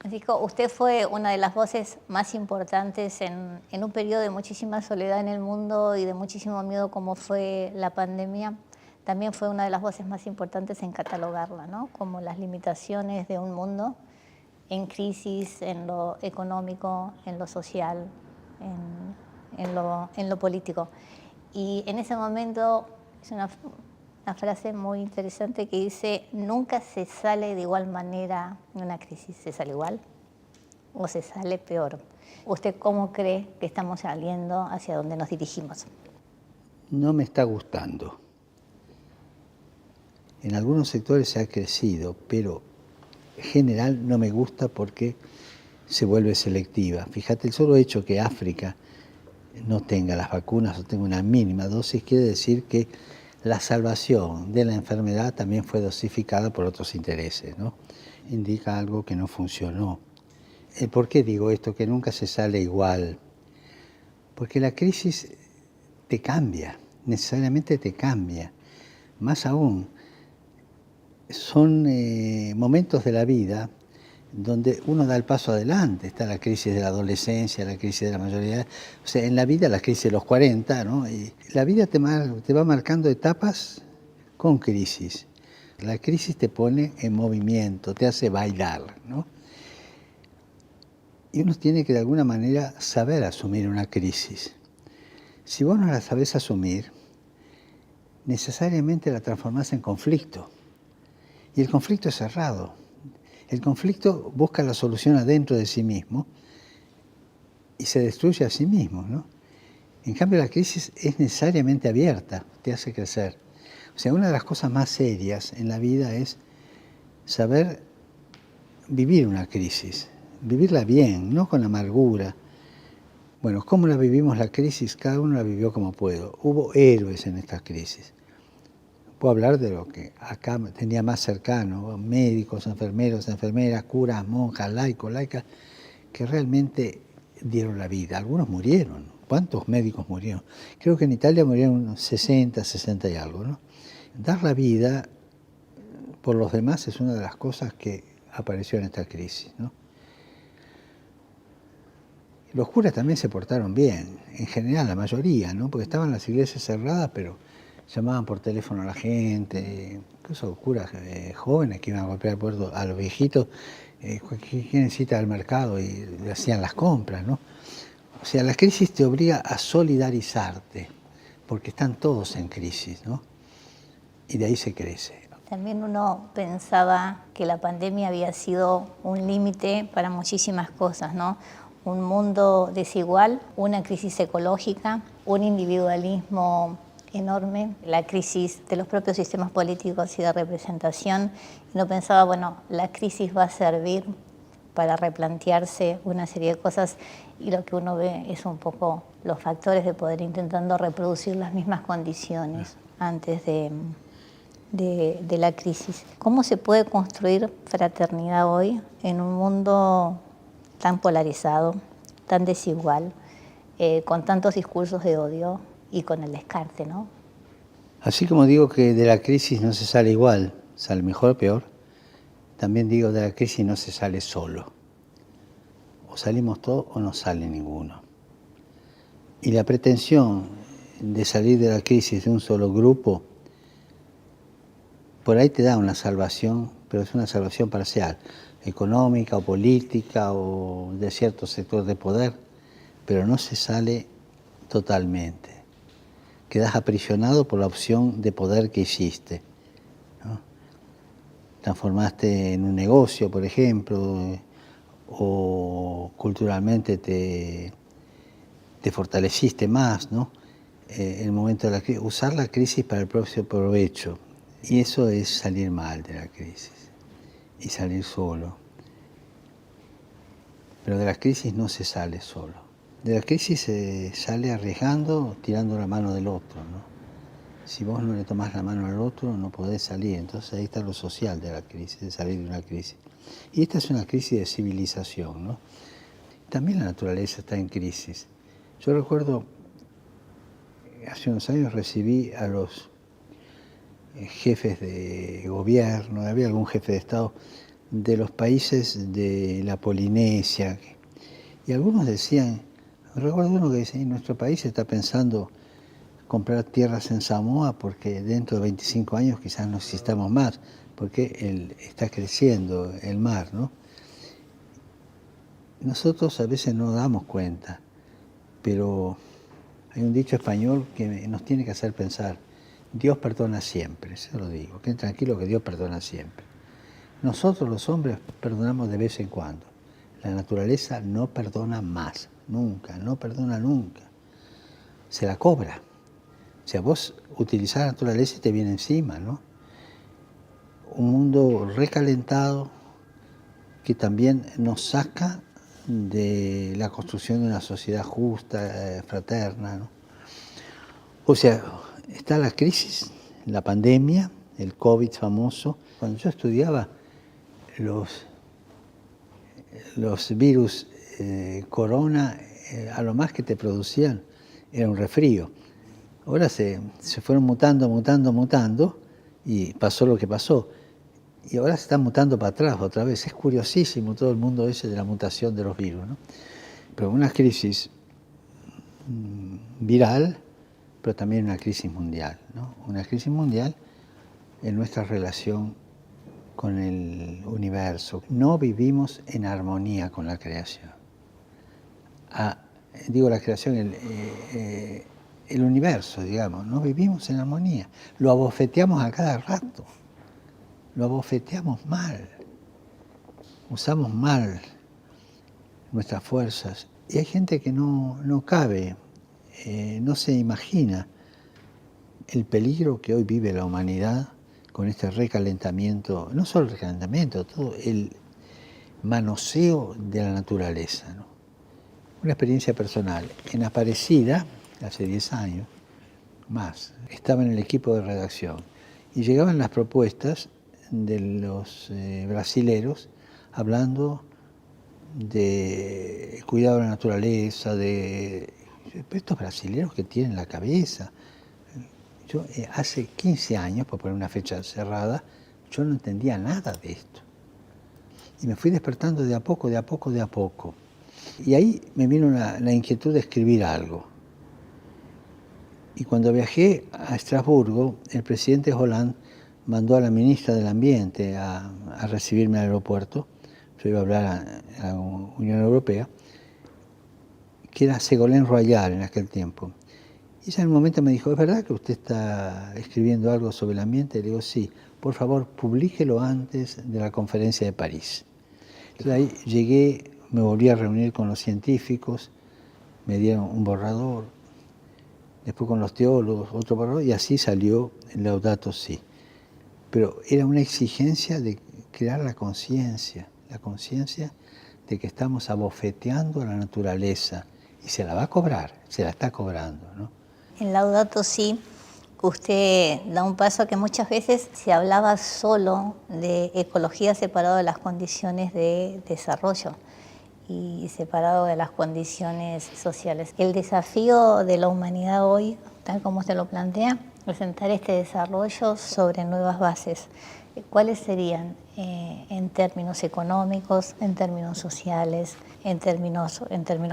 Francisco, usted fue una de las voces más importantes en un periodo de muchísima soledad en el mundo y de muchísimo miedo como fue la pandemia. También fue una de las voces más importantes en catalogarla, ¿no? Como las limitaciones de un mundo en crisis, en lo económico, en lo social, en lo político. Y en ese momento es una frase muy interesante que dice: nunca se sale de igual manera de una crisis. ¿Se sale igual o se sale peor? ¿Usted cómo cree que estamos saliendo, hacia dónde nos dirigimos? No me está gustando. En algunos sectores se ha crecido, pero en general no me gusta porque se vuelve selectiva. Fíjate, el solo hecho que África no tenga las vacunas o tenga una mínima dosis quiere decir que la salvación de la enfermedad también fue dosificada por otros intereses, ¿no? Indica algo que no funcionó. ¿Por qué digo esto? Que nunca se sale igual. Porque la crisis te cambia, necesariamente te cambia. Más aún, son momentos de la vida donde uno da el paso adelante. Está la crisis de la adolescencia, la crisis de la mayoría. O sea, en la vida la crisis de los 40, ¿no? Y la vida te va marcando etapas con crisis. La crisis te pone en movimiento, te hace bailar, ¿no? Y uno tiene que de alguna manera saber asumir una crisis. Si vos no la sabés asumir, necesariamente la transformás en conflicto. Y el conflicto es cerrado. El conflicto busca la solución adentro de sí mismo y se destruye a sí mismo, ¿no? En cambio, la crisis es necesariamente abierta, te hace crecer. O sea, una de las cosas más serias en la vida es saber vivir una crisis, vivirla bien, no con amargura. Bueno, ¿cómo la vivimos la crisis? Cada uno la vivió como pudo. Hubo héroes en esta crisis. Puedo hablar de lo que acá tenía más cercano, médicos, enfermeros, enfermeras, curas, monjas, laicos, laicas, que realmente dieron la vida. Algunos murieron. ¿Cuántos médicos murieron? Creo que en Italia murieron unos 60, 60 y algo, ¿no? Dar la vida por los demás es una de las cosas que apareció en esta crisis, ¿no? Los curas también se portaron bien, en general, la mayoría, ¿no? Porque estaban las iglesias cerradas, pero llamaban por teléfono a la gente, incluso curas jóvenes que iban a golpear puertas a los viejitos, ¿quién necesita al mercado? Y le hacían las compras, ¿no? O sea, la crisis te obliga a solidarizarte, porque están todos en crisis, ¿no? Y de ahí se crece. También uno pensaba que la pandemia había sido un límite para muchísimas cosas, ¿no? Un mundo desigual, una crisis ecológica, un individualismo enorme, la crisis de los propios sistemas políticos y de representación. Y uno pensaba, bueno, la crisis va a servir para replantearse una serie de cosas, y lo que uno ve es un poco los factores de poder intentando reproducir las mismas condiciones antes de la crisis. ¿Cómo se puede construir fraternidad hoy en un mundo tan polarizado, tan desigual, con tantos discursos de odio y con el descarte, ¿no? Así como digo que de la crisis no se sale igual, sale mejor o peor, también digo de la crisis no se sale solo. O salimos todos o no sale ninguno. Y la pretensión de salir de la crisis de un solo grupo, por ahí te da una salvación, pero es una salvación parcial, económica o política o de cierto sector de poder, pero no se sale totalmente. Quedas aprisionado por la opción de poder que hiciste, ¿no? Transformaste en un negocio, por ejemplo, o culturalmente te fortaleciste más, ¿no? En el momento de la crisis, usar la crisis para el propio provecho. Y eso es salir mal de la crisis y salir solo. Pero de la crisis no se sale solo. De la crisis se sale arriesgando, tirando la mano del otro, ¿no? Si vos no le tomás la mano al otro, no podés salir. Entonces ahí está lo social de la crisis, de salir de una crisis. Y esta es una crisis de civilización, ¿no? También la naturaleza está en crisis. Yo recuerdo, hace unos años recibí a los jefes de gobierno, había algún jefe de Estado de los países de la Polinesia. Y algunos decían, recuerdo uno que decía, nuestro país está pensando comprar tierras en Samoa porque dentro de 25 años quizás no existamos más, porque está creciendo el mar, ¿no? Nosotros a veces no damos cuenta, pero hay un dicho español que nos tiene que hacer pensar, Dios perdona siempre, se lo digo, queden tranquilos que Dios perdona siempre. Nosotros los hombres perdonamos de vez en cuando, la naturaleza no perdona más, nunca, no perdona nunca, se la cobra. O sea, vos utilizás la naturaleza y te viene encima, ¿no? Un mundo recalentado que también nos saca de la construcción de una sociedad justa, fraterna, ¿no? O sea, está la crisis, la pandemia, el COVID famoso. Cuando yo estudiaba, los virus corona, a lo más que te producían era un resfrío. Ahora se fueron mutando y pasó lo que pasó. Y ahora se están mutando para atrás otra vez. Es curiosísimo todo el mundo ese de la mutación de los virus, ¿no? Pero una crisis viral, pero también una crisis mundial, ¿no? Una crisis mundial en nuestra relación con el universo. No vivimos en armonía con la creación. Digo la creación, el universo, digamos, no vivimos en armonía. Lo abofeteamos a cada rato. Lo abofeteamos mal, usamos mal nuestras fuerzas. Y hay gente que no cabe, no se imagina el peligro que hoy vive la humanidad con este recalentamiento, no solo el recalentamiento, todo el manoseo de la naturaleza, ¿no? Una experiencia personal. En Aparecida, hace 10 años, más, estaba en el equipo de redacción y llegaban las propuestas de los brasileros hablando de cuidado de la naturaleza, de estos brasileros que tienen la cabeza. Yo hace 15 años, por poner una fecha cerrada, yo no entendía nada de esto. Y me fui despertando de a poco, de a poco, de a poco. Y ahí me vino la inquietud de escribir algo. Y cuando viajé a Estrasburgo, el presidente Hollande mandó a la ministra del Ambiente a recibirme al aeropuerto. Yo iba a hablar a la Unión Europea, que era Ségolène Royal en aquel tiempo. Y ella en un momento me dijo, ¿es verdad que usted está escribiendo algo sobre el ambiente? Y le digo, sí, por favor, publíquelo antes de la conferencia de París. Entonces ahí llegué, me volví a reunir con los científicos, me dieron un borrador, después con los teólogos, otro borrador, y así salió el Laudato Si. Pero era una exigencia de crear la conciencia de que estamos abofeteando a la naturaleza, y se la va a cobrar, se la está cobrando, ¿no? En Laudato Si, usted da un paso que muchas veces se hablaba solo de ecología separado de las condiciones de desarrollo y separado de las condiciones sociales. El desafío de la humanidad hoy, tal como se lo plantea, es sentar este desarrollo sobre nuevas bases. ¿Cuáles serían en términos económicos, en términos sociales, en términos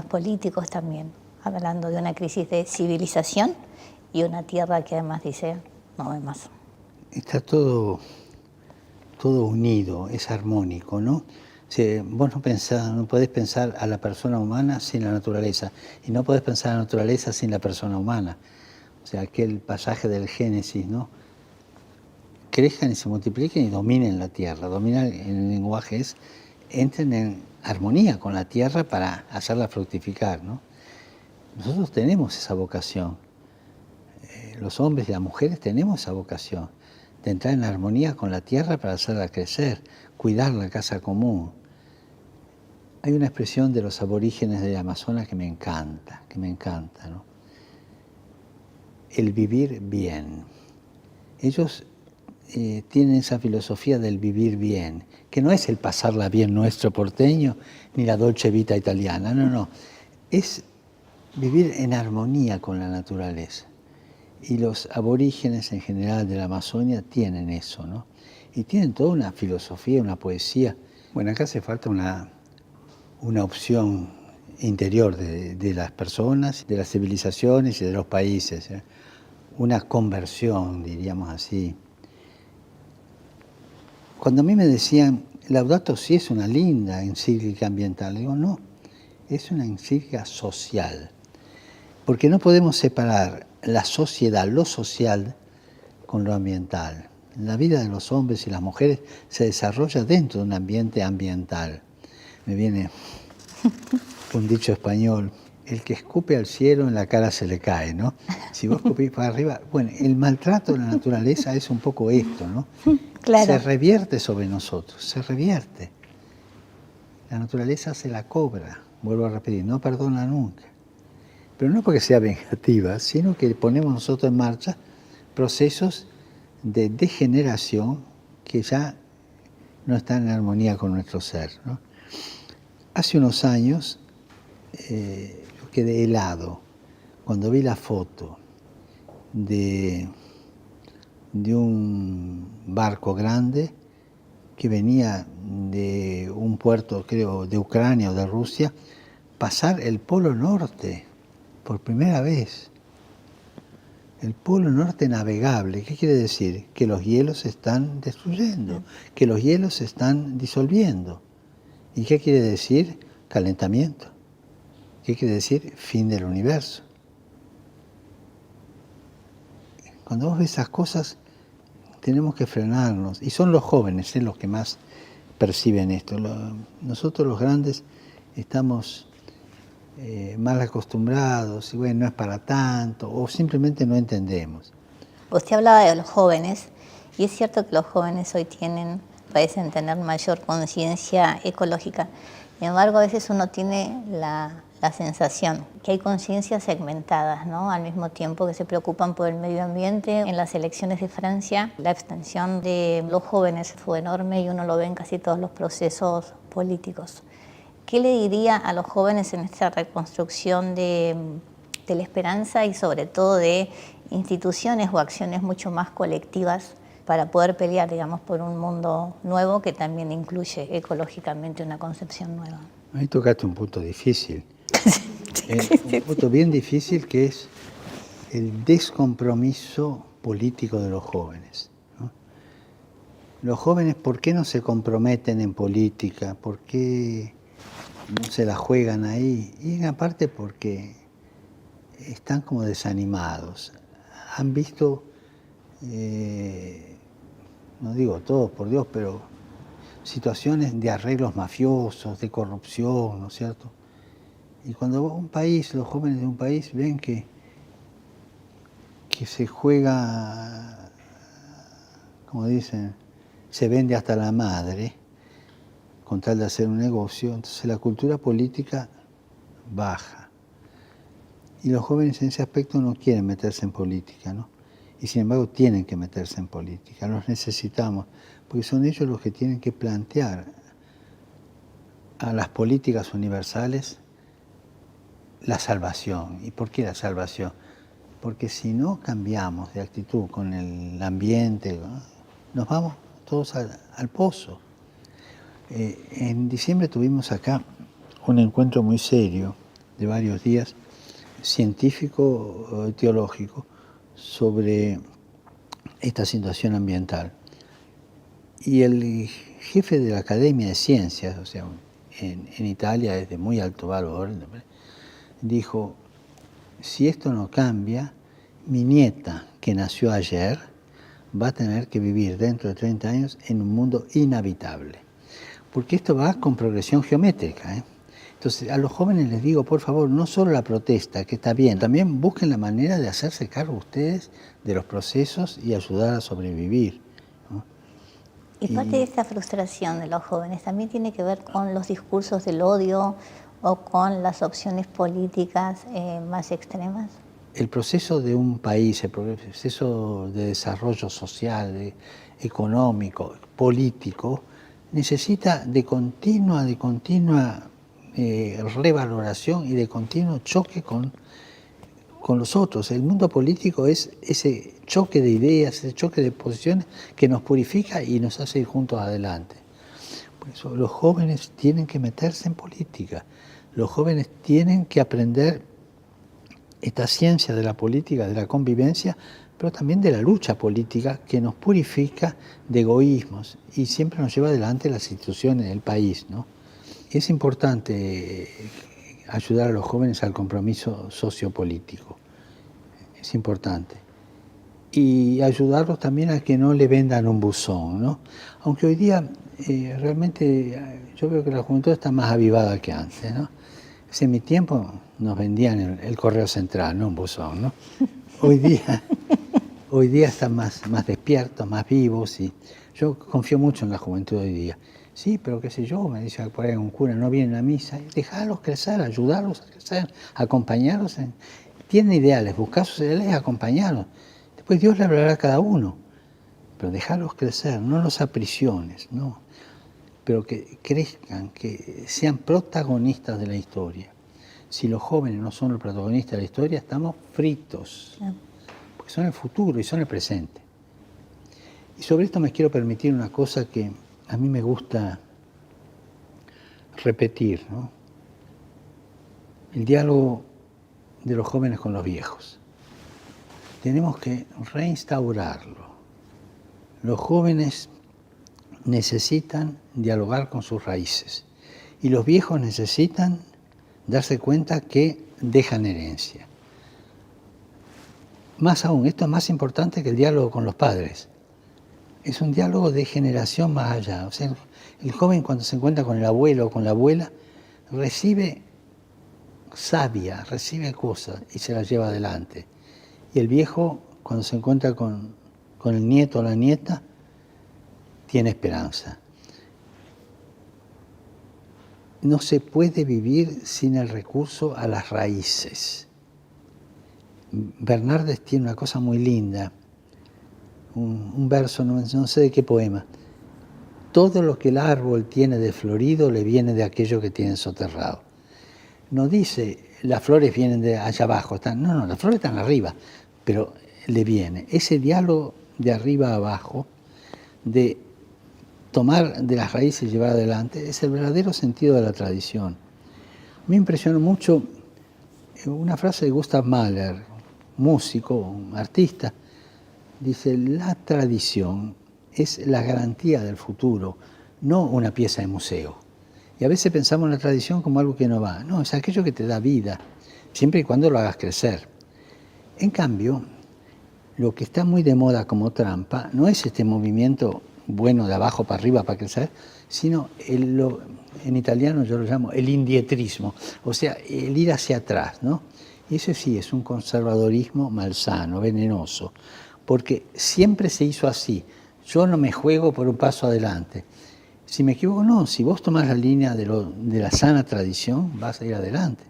políticos también? Hablando de una crisis de civilización y una tierra que además dice, no hay más. Está todo unido, es armónico, ¿no? Vos no podés pensar a la persona humana sin la naturaleza, y no podés pensar a la naturaleza sin la persona humana. O sea, aquel pasaje del Génesis, ¿no? Crezcan y se multipliquen y dominen la tierra. Dominar en el lenguaje es, entren en armonía con la tierra para hacerla fructificar, ¿no? Nosotros tenemos esa vocación. Los hombres y las mujeres tenemos esa vocación de entrar en armonía con la tierra para hacerla crecer, cuidar la casa común. Hay una expresión de los aborígenes del Amazonas que me encanta, ¿no? El vivir bien. Ellos tienen esa filosofía del vivir bien, que no es el pasarla bien nuestro porteño, ni la dolce vita italiana, no. Es vivir en armonía con la naturaleza. Y los aborígenes en general de la Amazonia tienen eso, ¿no? Y tienen toda una filosofía, una poesía Bueno, acá hace falta una opción interior de las personas, de las civilizaciones y de los países, ¿eh? Una conversión, diríamos así. Cuando a mí me decían, Laudato Si es una linda encíclica ambiental, digo, no, es una encíclica social, porque no podemos separar la sociedad, lo social, con lo ambiental. La vida de los hombres y las mujeres se desarrolla dentro de un ambiente ambiental. Me viene un dicho español, el que escupe al cielo en la cara se le cae, ¿no? Si vos escupís para arriba, bueno, el maltrato de la naturaleza es un poco esto, ¿no? Claro. Se revierte sobre nosotros, se revierte. La naturaleza se la cobra, vuelvo a repetir, no perdona nunca. Pero no porque sea vengativa, sino que ponemos nosotros en marcha procesos de degeneración que ya no están en armonía con nuestro ser, ¿no? Hace unos años yo quedé helado cuando vi la foto de un barco grande que venía de un puerto, creo, de Ucrania o de Rusia, pasar el Polo Norte por primera vez. El Polo Norte navegable, ¿qué quiere decir? Que los hielos se están destruyendo, que los hielos se están disolviendo. ¿Y qué quiere decir? Calentamiento. ¿Qué quiere decir? Fin del universo. Cuando vos ves esas cosas, tenemos que frenarnos. Y son los jóvenes los que más perciben esto. Nosotros los grandes estamos mal acostumbrados, y bueno, no es para tanto, o simplemente no entendemos. Usted hablaba de los jóvenes, y es cierto que los jóvenes hoy parecen tener mayor conciencia ecológica. Sin embargo, a veces uno tiene la sensación que hay conciencias segmentadas, ¿no? Al mismo tiempo que se preocupan por el medio ambiente. En las elecciones de Francia, la abstención de los jóvenes fue enorme y uno lo ve en casi todos los procesos políticos. ¿Qué le diría a los jóvenes en esta reconstrucción de la esperanza y sobre todo de instituciones o acciones mucho más colectivas para poder pelear, digamos, por un mundo nuevo que también incluye ecológicamente una concepción nueva? Ahí tocaste un punto difícil. Un punto bien difícil, que es el descompromiso político de los jóvenes, ¿no? Los jóvenes, ¿por qué no se comprometen en política? ¿Por qué no se la juegan ahí? Y en parte porque están como desanimados. Han visto, no digo todos, por Dios, pero situaciones de arreglos mafiosos, de corrupción, ¿no es cierto? Y cuando un país, los jóvenes de un país ven que se juega, como dicen, se vende hasta la madre, con tal de hacer un negocio, entonces la cultura política baja. Y los jóvenes en ese aspecto no quieren meterse en política, ¿no? Y sin embargo tienen que meterse en política, los necesitamos, porque son ellos los que tienen que plantear a las políticas universales la salvación. ¿Y por qué la salvación? Porque si no cambiamos de actitud con el ambiente, ¿no?, nos vamos todos al pozo. En diciembre tuvimos acá un encuentro muy serio de varios días, científico, teológico, sobre esta situación ambiental. Y el jefe de la Academia de Ciencias, o sea, en Italia es de muy alto valor, dijo, si esto no cambia, mi nieta, que nació ayer, va a tener que vivir dentro de 30 años en un mundo inhabitable. Porque esto va con progresión geométrica, ¿eh? Entonces, a los jóvenes les digo, por favor, no solo la protesta, que está bien, también busquen la manera de hacerse cargo ustedes de los procesos y ayudar a sobrevivir, ¿no? Y parte de esta frustración de los jóvenes también tiene que ver con los discursos del odio o con las opciones políticas más extremas. El proceso de un país, el proceso de desarrollo social, económico, político, necesita de continua revaloración y de continuo choque con los otros. El mundo político es ese choque de ideas, ese choque de posiciones que nos purifica y nos hace ir juntos adelante. Por eso los jóvenes tienen que meterse en política, los jóvenes tienen que aprender esta ciencia de la política, de la convivencia, pero también de la lucha política que nos purifica de egoísmos y siempre nos lleva adelante las instituciones del país, ¿no? Es importante ayudar a los jóvenes al compromiso sociopolítico, es importante. Y ayudarlos también a que no le vendan un buzón, ¿no? Aunque hoy día realmente yo veo que la juventud está más avivada que antes, ¿no? En mi tiempo nos vendían el correo central, no un buzón, ¿no? Hoy día están más despiertos, más vivos, y yo confío mucho en la juventud hoy día. Sí, pero qué sé yo, me dice por ahí un cura, no vienen a misa, dejarlos crecer, ayudarlos a crecer, acompañarlos. Tienen ideales, buscar sus ideales, acompañarlos. Después Dios le hablará a cada uno, pero dejarlos crecer, no los aprisiones, no, pero que crezcan, que sean protagonistas de la historia. Si los jóvenes no son los protagonistas de la historia, estamos fritos, porque son el futuro y son el presente. Y sobre esto me quiero permitir una cosa que a mí me gusta repetir, ¿no? El diálogo de los jóvenes con los viejos. Tenemos que reinstaurarlo. Los jóvenes necesitan dialogar con sus raíces y los viejos necesitan darse cuenta que dejan herencia. Más aún, esto es más importante que el diálogo con los padres. Es un diálogo de generación más allá. O sea, el joven cuando se encuentra con el abuelo o con la abuela recibe savia, recibe cosas y se las lleva adelante. Y el viejo cuando se encuentra con el nieto o la nieta tiene esperanza. No se puede vivir sin el recurso a las raíces. Bernardes tiene una cosa muy linda, un verso, no sé de qué poema. Todo lo que el árbol tiene de florido le viene de aquello que tiene soterrado. No dice, las flores vienen de allá abajo, no, las flores están arriba, pero le viene. Ese diálogo de arriba a abajo, de tomar de las raíces y llevar adelante, es el verdadero sentido de la tradición. Me impresionó mucho una frase de Gustav Mahler, músico, artista, dice, la tradición es la garantía del futuro, no una pieza de museo. Y a veces pensamos en la tradición como algo que no va. No, es aquello que te da vida, siempre y cuando lo hagas crecer. En cambio, lo que está muy de moda como trampa no es este movimiento bueno de abajo para arriba para crecer, sino en italiano yo lo llamo el indietrismo, o sea, el ir hacia atrás, ¿no? Y eso sí es un conservadorismo malsano, venenoso, porque siempre se hizo así. Yo no me juego por un paso adelante. Si me equivoco, no. Si vos tomás la línea de la sana tradición, vas a ir adelante.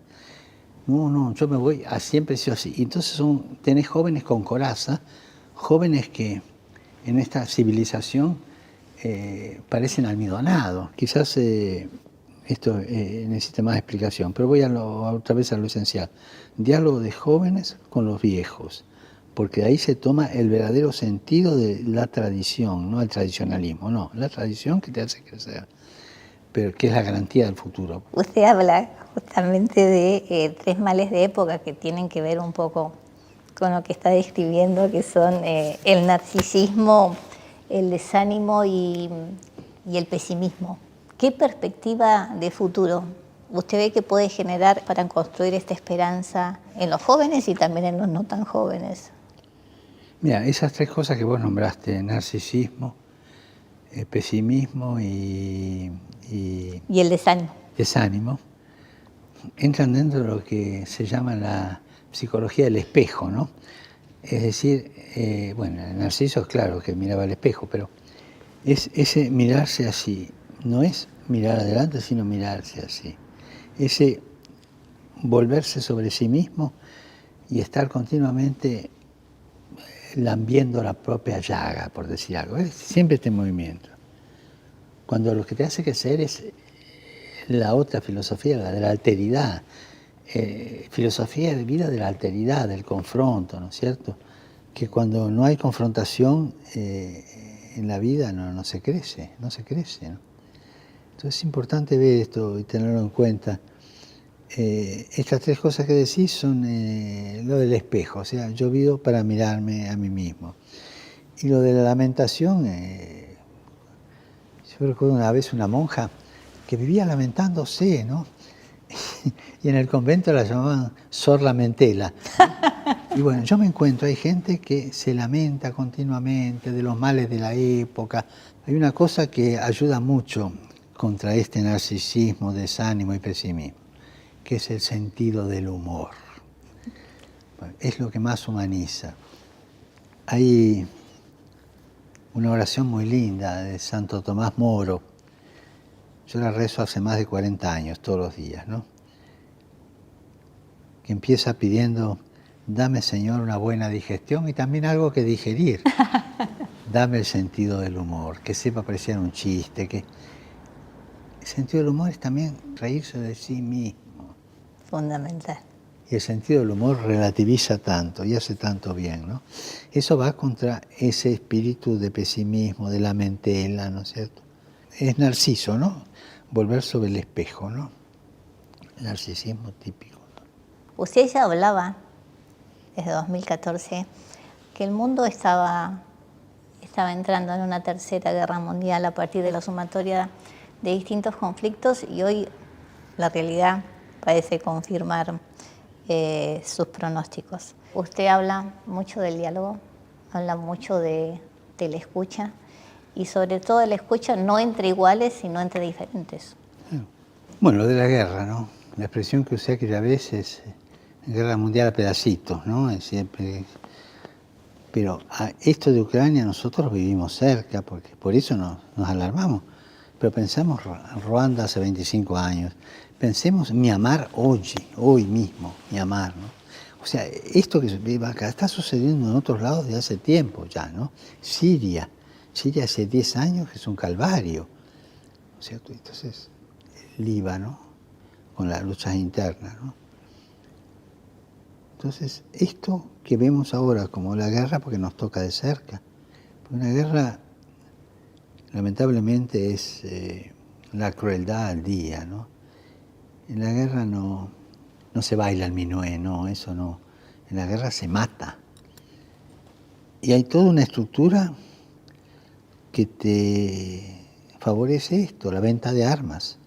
No, yo me voy, siempre he sido así. Y entonces tenés jóvenes con coraza, jóvenes que en esta civilización parecen almidonados. Quizás esto necesita más explicación, pero voy otra vez a lo esencial. Diálogo de jóvenes con los viejos, porque de ahí se toma el verdadero sentido de la tradición, no el tradicionalismo, no, la tradición que te hace crecer, pero que es la garantía del futuro. Usted habla justamente de tres males de época que tienen que ver un poco con lo que está describiendo, que son el narcisismo, el desánimo y el pesimismo. ¿Qué perspectiva de futuro usted ve que puede generar para construir esta esperanza en los jóvenes y también en los no tan jóvenes? Mira, esas tres cosas que vos nombraste, narcisismo, pesimismo y el desánimo, entran dentro de lo que se llama la psicología del espejo, ¿no? Es decir, bueno, el narciso es claro que miraba al espejo, pero es ese mirarse así, no es mirar adelante, sino mirarse así. Ese volverse sobre sí mismo y estar continuamente lambiendo la propia llaga, por decir algo. Es siempre este movimiento. Cuando lo que te hace crecer es la otra filosofía, la de la alteridad. Filosofía de vida de la alteridad, del confronto, ¿no es cierto? Que cuando no hay confrontación en la vida no se crece, ¿no? Entonces es importante ver esto y tenerlo en cuenta. Estas tres cosas que decís son lo del espejo, o sea, yo vivo para mirarme a mí mismo. Y lo de la lamentación, yo recuerdo una vez una monja que vivía lamentándose, ¿no? Y en el convento la llamaban Sor Lamentela. Y bueno, yo me encuentro, hay gente que se lamenta continuamente de los males de la época. Hay una cosa que ayuda mucho contra este narcisismo, desánimo y pesimismo, que es el sentido del humor. Bueno, es lo que más humaniza. Hay una oración muy linda de Santo Tomás Moro. Yo la rezo hace más de 40 años, todos los días, ¿no? Que empieza pidiendo: dame, Señor, una buena digestión y también algo que digerir. Dame el sentido del humor, que sepa apreciar un chiste, que el sentido del humor es también reírse de sí mismo. Fundamental. Y el sentido del humor relativiza tanto y hace tanto bien, ¿no? Eso va contra ese espíritu de pesimismo, de lamentela, ¿no es cierto? Es Narciso, ¿no? Volver sobre el espejo, ¿no? El narcisismo típico. Usted ya hablaba, desde 2014, que el mundo estaba entrando en una tercera guerra mundial a partir de la sumatoria de distintos conflictos, y hoy la realidad parece confirmar sus pronósticos. Usted habla mucho del diálogo, habla mucho de la escucha, y sobre todo de la escucha no entre iguales, sino entre diferentes. Bueno, lo de la guerra, ¿no? La expresión que usé aquella vez es guerra mundial a pedacitos, ¿no? Es siempre. Pero a esto de Ucrania nosotros vivimos cerca, porque por eso nos alarmamos. Pero pensamos Ruanda hace 25 años. Pensemos Myanmar hoy mismo, Myanmar, ¿no? O sea, esto que vive acá está sucediendo en otros lados de hace tiempo ya, ¿no? Siria hace 10 años que es un calvario, ¿no es cierto? Entonces, Líbano, con las luchas internas, ¿no? Entonces, esto que vemos ahora como la guerra, porque nos toca de cerca, porque una guerra, lamentablemente, es la crueldad al día, ¿no? En la guerra no se baila el minué, no, eso no. En la guerra se mata. Y hay toda una estructura que te favorece esto, la venta de armas.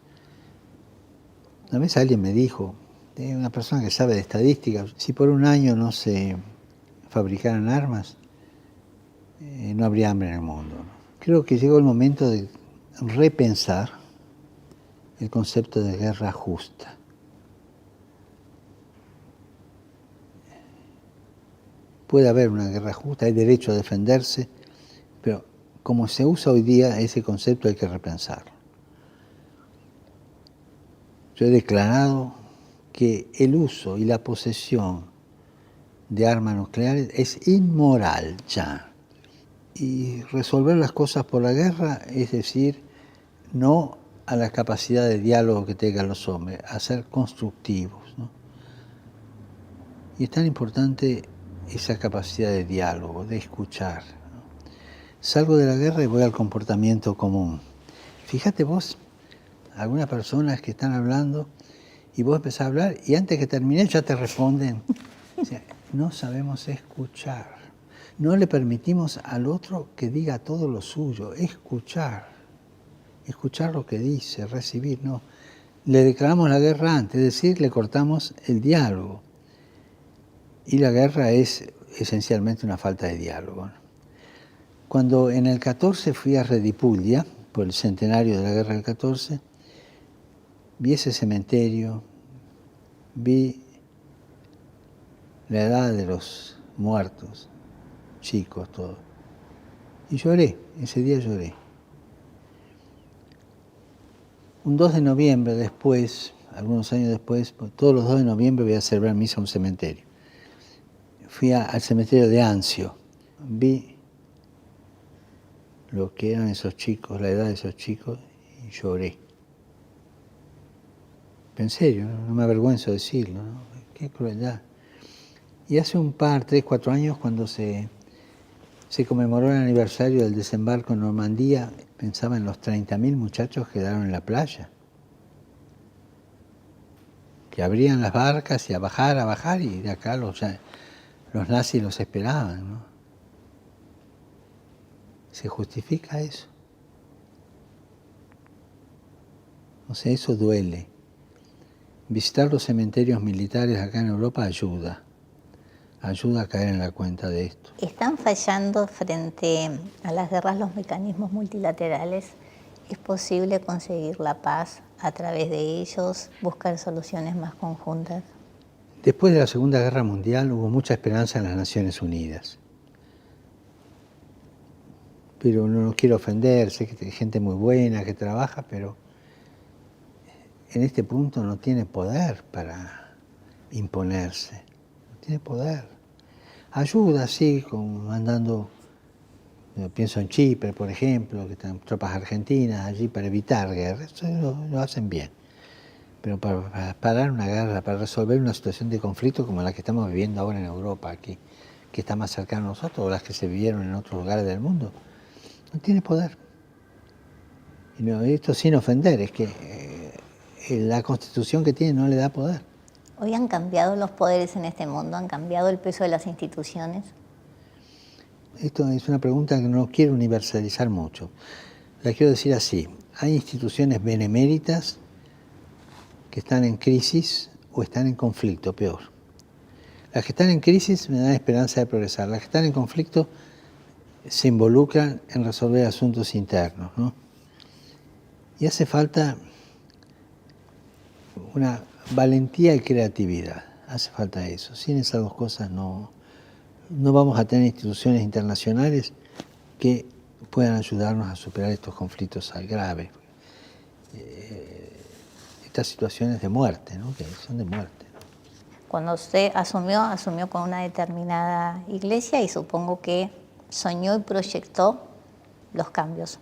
Una vez alguien me dijo, una persona que sabe de estadística, si por un año no se fabricaran armas, no habría hambre en el mundo, ¿no? Creo que llegó el momento de repensar el concepto de guerra justa. Puede haber una guerra justa, hay derecho a defenderse, pero como se usa hoy día ese concepto hay que repensarlo. Yo he declarado que el uso y la posesión de armas nucleares es inmoral ya. Y resolver las cosas por la guerra es decir, no a la capacidad de diálogo que tengan los hombres, a ser constructivos, ¿no? Y es tan importante esa capacidad de diálogo, de escuchar, ¿no? Salgo de la guerra y voy al comportamiento común. Fíjate vos, algunas personas que están hablando y vos empezás a hablar y antes que termine ya te responden. O sea, no sabemos escuchar. No le permitimos al otro que diga todo lo suyo. Escuchar lo que dice, recibir, no. Le declaramos la guerra antes, es decir, le cortamos el diálogo. Y la guerra es esencialmente una falta de diálogo, ¿no? Cuando en el 14 fui a Redipulia, por el centenario de la guerra del 14, vi ese cementerio, vi la edad de los muertos, chicos, todos. Y lloré, ese día lloré. Un 2 de noviembre después, algunos años después, todos los 2 de noviembre voy a celebrar misa en un cementerio. Fui al cementerio de Anzio, vi lo que eran esos chicos, la edad de esos chicos, y lloré. En serio, no me avergüenzo de decirlo, ¿no? Qué crueldad. Y hace 3, 4 años, cuando se se conmemoró el aniversario del desembarco en Normandía. Pensaba en los 30.000 muchachos que quedaron en la playa, que abrían las barcas y a bajar, y de acá los nazis los esperaban, ¿no? ¿Se justifica eso? O sea, eso duele. Visitar los cementerios militares acá en Europa ayuda a caer en la cuenta de esto. ¿Están fallando frente a las guerras los mecanismos multilaterales? ¿Es posible conseguir la paz a través de ellos, buscar soluciones más conjuntas? Después de la Segunda Guerra Mundial hubo mucha esperanza en las Naciones Unidas. Pero no quiero ofender, sé que hay gente muy buena que trabaja, pero en este punto no tiene poder para imponerse, no tiene poder. Ayuda, sí, mandando, pienso en Chipre, por ejemplo, que están tropas argentinas allí para evitar guerras, eso lo hacen bien. Pero para parar una guerra, para resolver una situación de conflicto como la que estamos viviendo ahora en Europa, aquí, que está más cercana a nosotros, o las que se vivieron en otros lugares del mundo, no tiene poder. Y no, esto sin ofender, es que la Constitución que tiene no le da poder. ¿Hoy han cambiado los poderes en este mundo? ¿Han cambiado el peso de las instituciones? Esto es una pregunta que no quiero universalizar mucho. La quiero decir así: hay instituciones beneméritas que están en crisis o están en conflicto, peor. Las que están en crisis me dan esperanza de progresar. Las que están en conflicto se involucran en resolver asuntos internos, ¿no? Y hace falta una valentía y creatividad. Hace falta eso. Sin esas dos cosas no vamos a tener instituciones internacionales que puedan ayudarnos a superar estos conflictos graves. Estas situaciones de muerte, ¿no? Que son de muerte, ¿no? Cuando usted asumió con una determinada iglesia y supongo que soñó y proyectó los cambios.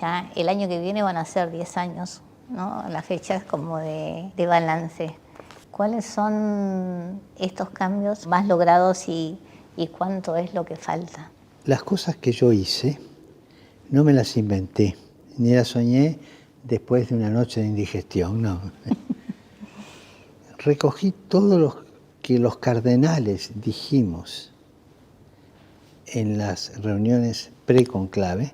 Ya el año que viene van a ser 10 años, ¿no? Las fechas como de balance. ¿Cuáles son estos cambios más logrados y cuánto es lo que falta? Las cosas que yo hice no me las inventé, ni las soñé después de una noche de indigestión, no. Recogí todo lo que los cardenales dijimos en las reuniones pre-conclave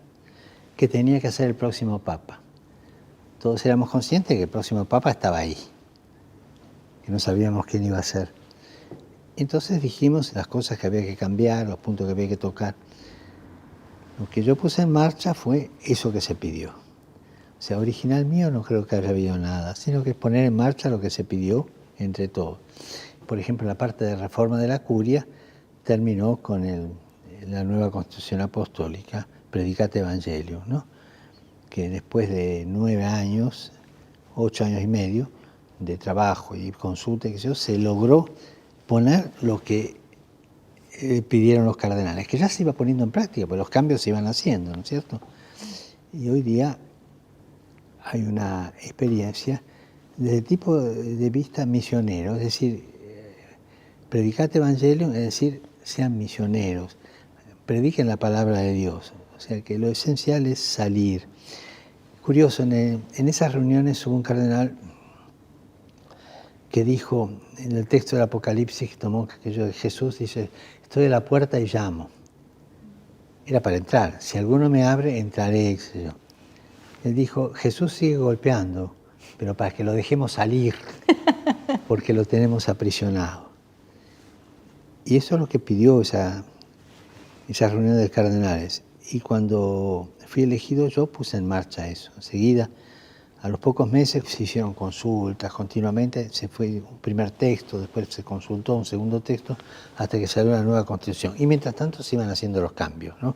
que tenía que hacer el próximo Papa. Todos éramos conscientes de que el próximo Papa estaba ahí, que no sabíamos quién iba a ser. Entonces dijimos las cosas que había que cambiar, los puntos que había que tocar. Lo que yo puse en marcha fue eso que se pidió. O sea, original mío no creo que haya habido nada, sino que es poner en marcha lo que se pidió entre todos. Por ejemplo, la parte de reforma de la curia terminó con la nueva Constitución Apostólica, Predicate Evangelium, ¿no? Que después de 9 años, 8 años y medio de trabajo y consulta, se logró poner lo que pidieron los cardenales, que ya se iba poniendo en práctica, porque los cambios se iban haciendo, ¿no es cierto? Y hoy día hay una experiencia desde el tipo de vista misionero, es decir, Predicate Evangelium, es decir, sean misioneros, prediquen la palabra de Dios. O sea que lo esencial es salir. Curioso, en esas reuniones hubo un cardenal que dijo, en el texto del Apocalipsis que tomó aquello de Jesús, dice, estoy a la puerta y llamo. Era para entrar. Si alguno me abre, entraré, qué yo. Él dijo, Jesús sigue golpeando, pero para que lo dejemos salir, porque lo tenemos aprisionado. Y eso es lo que pidió esa reunión de cardenales. Y cuando fui elegido yo puse en marcha eso. Enseguida, a los pocos meses se hicieron consultas continuamente, se fue un primer texto, después se consultó un segundo texto, hasta que salió la nueva Constitución. Y mientras tanto se iban haciendo los cambios, ¿no?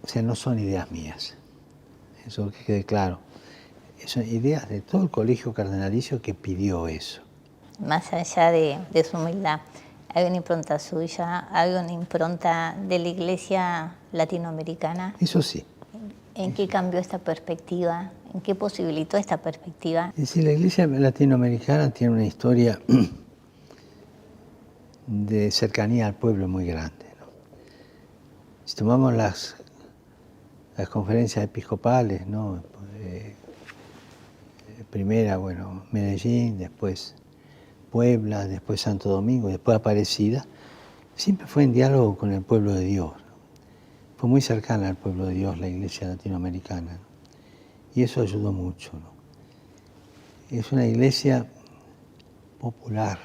O sea, no son ideas mías, eso que quede claro. Son ideas de todo el colegio cardenalicio que pidió eso. Más allá de su humildad, ¿hay una impronta suya? ¿Hay una impronta de la Iglesia latinoamericana? Eso sí. ¿En qué cambió esta perspectiva? ¿En qué posibilitó esta perspectiva? Es decir, la Iglesia latinoamericana tiene una historia de cercanía al pueblo muy grande, ¿no? Si tomamos las conferencias episcopales, ¿no? Primera, bueno, Medellín, después Puebla, después Santo Domingo, después Aparecida, siempre fue en diálogo con el pueblo de Dios. Fue muy cercana al pueblo de Dios la iglesia latinoamericana, ¿no? Y eso ayudó mucho, ¿no? Es una iglesia popular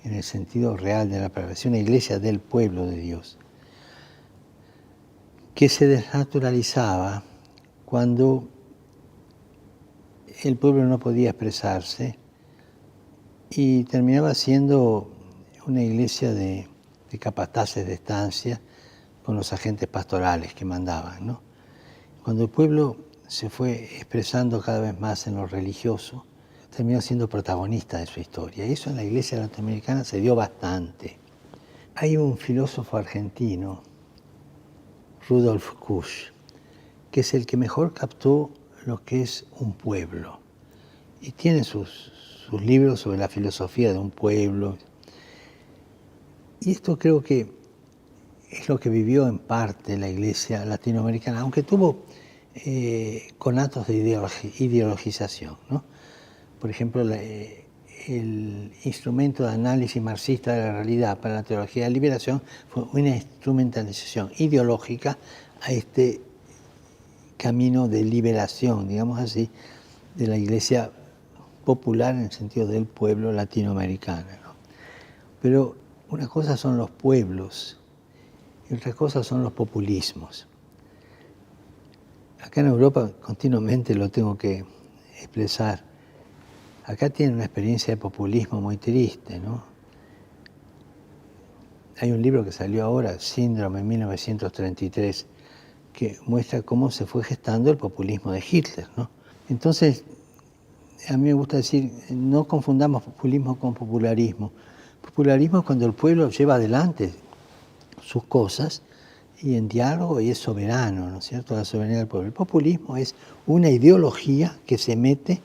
en el sentido real de la palabra, es una iglesia del pueblo de Dios, que se desnaturalizaba cuando el pueblo no podía expresarse y terminaba siendo una iglesia de capataces de estancia con los agentes pastorales que mandaban, ¿no? Cuando el pueblo se fue expresando cada vez más en lo religioso, terminó siendo protagonista de su historia. Y eso en la iglesia latinoamericana se dio bastante. Hay un filósofo argentino, Rudolf Kusch, que es el que mejor captó lo que es un pueblo. Y tiene sus libros sobre la filosofía de un pueblo. Y esto creo que es lo que vivió en parte la iglesia latinoamericana, aunque tuvo conatos de ideologización, ¿no? Por ejemplo, el instrumento de análisis marxista de la realidad para la teología de la liberación fue una instrumentalización ideológica a este camino de liberación, digamos así, de la iglesia popular en el sentido del pueblo latinoamericano, ¿no? Pero una cosa son los pueblos y otra cosa son los populismos. Acá en Europa continuamente lo tengo que expresar. Acá tienen una experiencia de populismo muy triste, ¿no? Hay un libro que salió ahora, Síndrome, en 1933, que muestra cómo se fue gestando el populismo de Hitler, ¿no? Entonces, a mí me gusta decir, no confundamos populismo con popularismo. Popularismo es cuando el pueblo lleva adelante sus cosas y en diálogo y es soberano, ¿no es cierto?, la soberanía del pueblo. El populismo es una ideología que se mete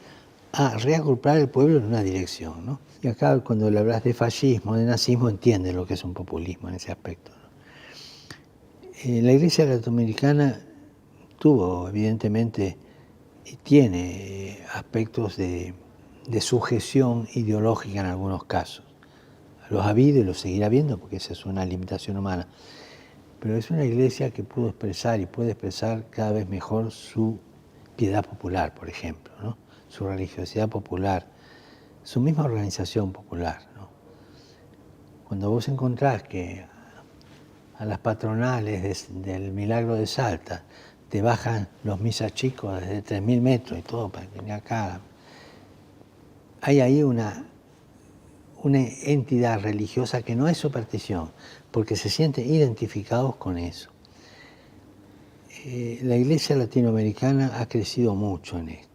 a reagrupar el pueblo en una dirección, ¿no? Y acá cuando le hablas de fascismo, de nazismo, entiendes lo que es un populismo en ese aspecto, ¿no? La iglesia latinoamericana tuvo, evidentemente, y tiene aspectos de sujeción ideológica en algunos casos. Los ha habido y los seguirá habiendo porque esa es una limitación humana. Pero es una iglesia que pudo expresar y puede expresar cada vez mejor su piedad popular, por ejemplo, ¿no? Su religiosidad popular, su misma organización popular, ¿no? Cuando vos encontrás que a las patronales del Milagro de Salta te bajan los misas chicos desde 3.000 metros y todo para venir acá, hay ahí una entidad religiosa que no es superstición, porque se sienten identificados con eso. La iglesia latinoamericana ha crecido mucho en esto.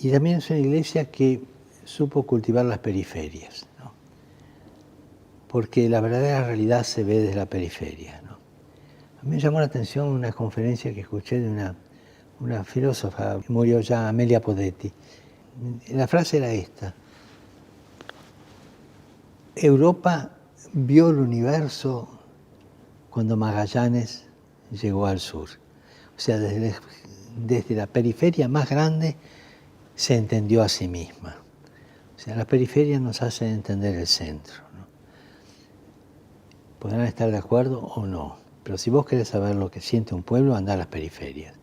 Y también es una iglesia que supo cultivar las periferias, ¿no? Porque la verdadera realidad se ve desde la periferia, ¿no? A mí me llamó la atención una conferencia que escuché de una filósofa, murió ya, Amelia Podetti. La frase era esta: Europa vio el universo cuando Magallanes llegó al sur. O sea, desde la periferia más grande se entendió a sí misma. O sea, la periferia nos hace entender el centro, ¿no? Podrán estar de acuerdo o no, pero si vos querés saber lo que siente un pueblo, andá a las periferias.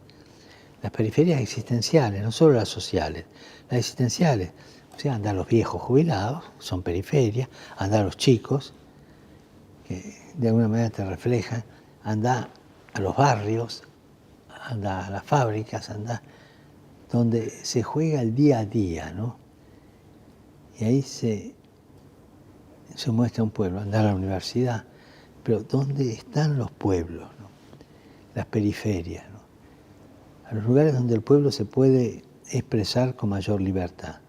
Las periferias existenciales, no solo las sociales, las existenciales. O sea, andá a los viejos jubilados, son periferias, andá a los chicos, que de alguna manera te reflejan, andá a los barrios, anda a las fábricas, anda donde se juega el día a día, ¿no? Y ahí se muestra un pueblo, anda a la universidad, pero ¿dónde están los pueblos, ¿no? Las periferias, ¿no? A los lugares donde el pueblo se puede expresar con mayor libertad.